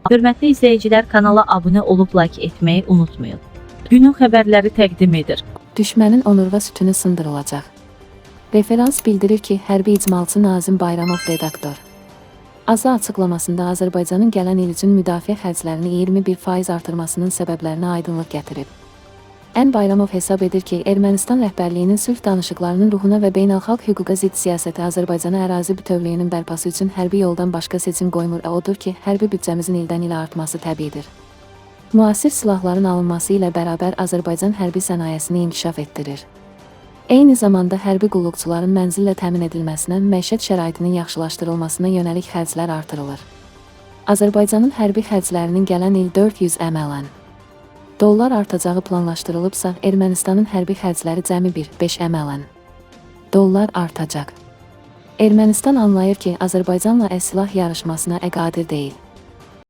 Hörmətli izləyicilər, kanala abunə olub like etməyi unutmayın. Günün xəbərləri təqdim edir. Düşmənin onurğa sütunu sındırılacaq. Referans bildirir ki, hərbi icmalçı Nazim Bayramov redaktor. AZA açıqlamasında Azərbaycanın gələn il üçün müdafiə xərclərini 21% artırmasının səbəblərinə aydınlıq gətirib. Bayramov hesab edir ki, Ermənistan rəhbərliyinin sülh danışıqlarının ruhuna və beynəlxalq hüquqa zidd siyasəti Azərbaycana ərazi bütövlüyünün bərpası üçün hərbi yoldan başqa seçim qoymur. Odur ki, hərbi büdcəmizin ildən ilə artması təbiidir. Müasir silahların alınması ilə bərabər Azərbaycan hərbi sənayesini inkişaf etdirir. Eyni zamanda hərbi qulluqçuların mənzillə təmin edilməsinə, məişət şəraitinin yaxşılaşdırılmasına yönəlik xərclər artırılır. Azərbaycanın hərbi xərclərinin gələn il 400 əmələn dollar artacağı planlaşdırılıbsa, Ermənistanın hərbi xərcləri cəmi 1,5 əmələn dollar artacaq. Ermənistan anlayır ki, Azərbaycanla silah yarışmasına qadir deyil.